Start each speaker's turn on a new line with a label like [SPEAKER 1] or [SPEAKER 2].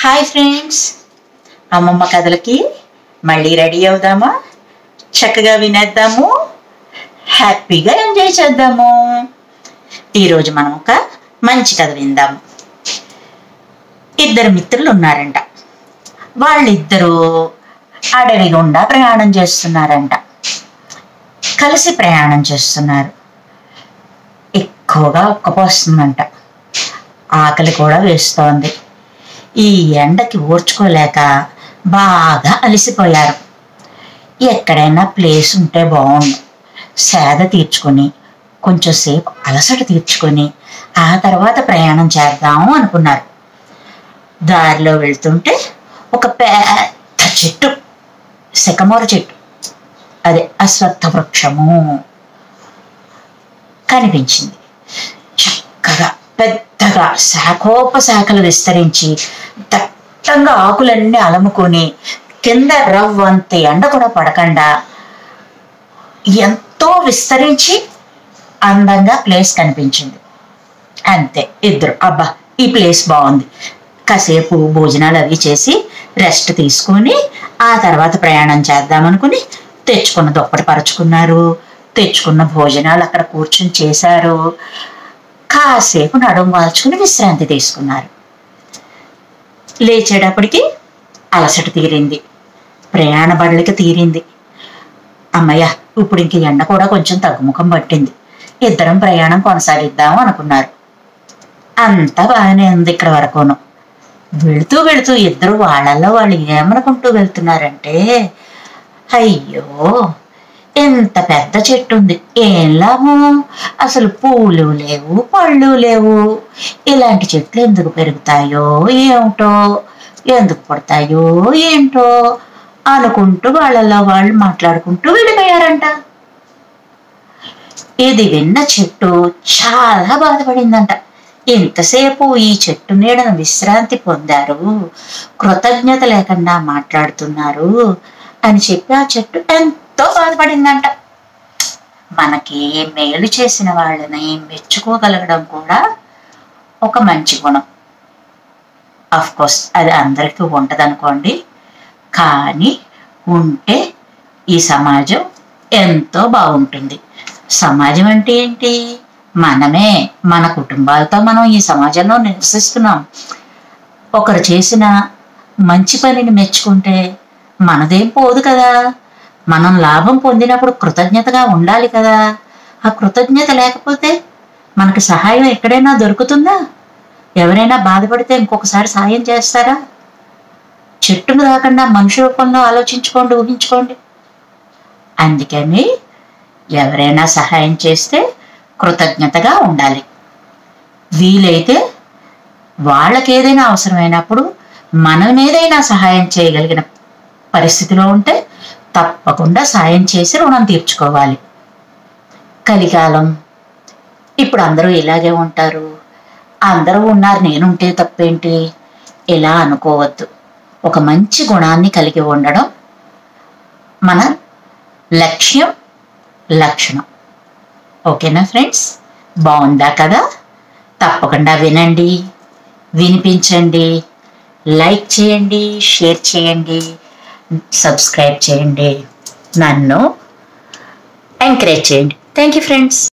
[SPEAKER 1] Hi friends, అమ్మమ్మ కథలకి మళ్ళీ ready అవుదామా? చక్కగా వినేద్దాము, హ్యాపీగా ఎంజాయ్ చేద్దాము. ఈరోజు మనం ఒక మంచి కథ విందాము. ఇద్దరు మిత్రులు ఉన్నారంట. వాళ్ళిద్దరూ అడవి గుండా ప్రయాణం చేస్తున్నారంట. కలిసి ప్రయాణం చేస్తున్నారు. ఎక్కువగా ఉక్కపోస్తుందంట. ఆకలి కూడా వేస్తోంది. ఈ ఎండకి ఓర్చుకోలేక బాగా అలసిపోయారు. ఎక్కడైనా ప్లేస్ ఉంటే బాగుండు, సేద తీర్చుకొని కొంచెం సేపు అలసట తీర్చుకొని ఆ తర్వాత ప్రయాణం చేద్దాము అనుకున్నారు. దారిలో వెళ్తుంటే ఒక పెద్ద చెట్టు, సికమోర చెట్టు, అదే అశ్వత్థ వృక్షము కనిపించింది. చక్కగా పెద్దగా శాఖోపశాఖలు విస్తరించి దట్టంగా ఆకులన్నీ అలముకొని కింద రవ్వంత ఎండ కూడా పడకుండా ఎంతో విస్తరించి అందంగా ప్లేస్ కనిపించింది. అంతే, ఇద్దరు అబ్బా ఈ ప్లేస్ బాగుంది, కాసేపు భోజనాలు అవి చేసి రెస్ట్ తీసుకొని ఆ తర్వాత ప్రయాణం చేద్దామనుకుని తెచ్చుకున్న దుప్పటి పరుచుకున్నారు. తెచ్చుకున్న భోజనాలు అక్కడ కూర్చుని చేశారు. కాసేపు నడుము వాల్చుకుని విశ్రాంతి తీసుకున్నారు. లేచేటప్పటికి అలసట తీరింది, ప్రయాణ బడలిక తీరింది. అమ్మయ్య, ఇప్పుడు ఇంక ఎండ కూడా కొంచెం తగ్గుముఖం పట్టింది, ఇద్దరం ప్రయాణం కొనసాగిద్దాం అనుకున్నారు. అంతా బాగానే ఉంది ఇక్కడ వరకును. వెళుతూ వెళుతూ ఇద్దరు వాళ్ళల్లో వాళ్ళు ఏమనుకుంటూ వెళ్తున్నారంటే, అయ్యో ఎంత పెద్ద చెట్టు ఉంది, ఏం లాభం, అసలు పూలు లేవు పళ్ళు లేవు, ఇలాంటి చెట్లు ఎందుకు పెరుగుతాయో ఏమిటో, ఎందుకు పడతాయో ఏంటో అనుకుంటూ వాళ్ళలో వాళ్ళు మాట్లాడుకుంటూ వెళ్ళిపోయారంట. ఇది విన్న చెట్టు చాలా బాధపడిందంట. ఇంతసేపు ఈ చెట్టు నీడను విశ్రాంతి పొందారు, కృతజ్ఞత లేకుండా మాట్లాడుతున్నారు అని చెప్పి ఆ చెట్టు ఎంతో బాధపడిందంట. మనకి మేలు చేసిన వాళ్ళని మెచ్చుకోగలగడం కూడా ఒక మంచి గుణం. ఆఫ్ కోర్స్ అది అందరికీ ఉంటదనుకోండి, కానీ ఉంటే ఈ సమాజం ఎంతో బాగుంటుంది. సమాజం అంటే ఏంటి? మనమే, మన కుటుంబాలతో మనం ఈ సమాజంలో నివసిస్తున్నాం. ఒకరు చేసిన మంచి పనిని మెచ్చుకుంటే మనదేం పోదు కదా. మనం లాభం పొందినప్పుడు కృతజ్ఞతగా ఉండాలి కదా. ఆ కృతజ్ఞత లేకపోతే మనకి సహాయం ఎక్కడైనా దొరుకుతుందా? ఎవరైనా బాధపడితే ఇంకొకసారి సాయం చేస్తారా? చెట్టును కాకుండా మనిషి రూపంలో ఆలోచించుకోండి, ఊహించుకోండి. అందుకని ఎవరైనా సహాయం చేస్తే కృతజ్ఞతగా ఉండాలి. వీలైతే వాళ్ళకి ఏదైనా అవసరమైనప్పుడు మనం ఏదైనా సహాయం చేయగలిగిన పరిస్థితిలో ఉంటే తప్పకుండా సాయం చేసి రుణం తీర్చుకోవాలి. కలికాలం, ఇప్పుడు అందరూ ఇలాగే ఉంటారు, అందరూ ఉన్నారు నేనుంటే తప్పేంటి, ఇలా అనుకోవద్దు. ఒక మంచి గుణాన్ని కలిగి ఉండడం మన లక్ష్యం, లక్షణం. ఓకేనా ఫ్రెండ్స్? బాగుందా కదా? తప్పకుండా వినండి, వినిపించండి, లైక్ చేయండి, షేర్ చేయండి, సబ్స్క్రైబ్ చేయండి, నన్ను ఎంకరేజ్ చేయండి. Thank you friends.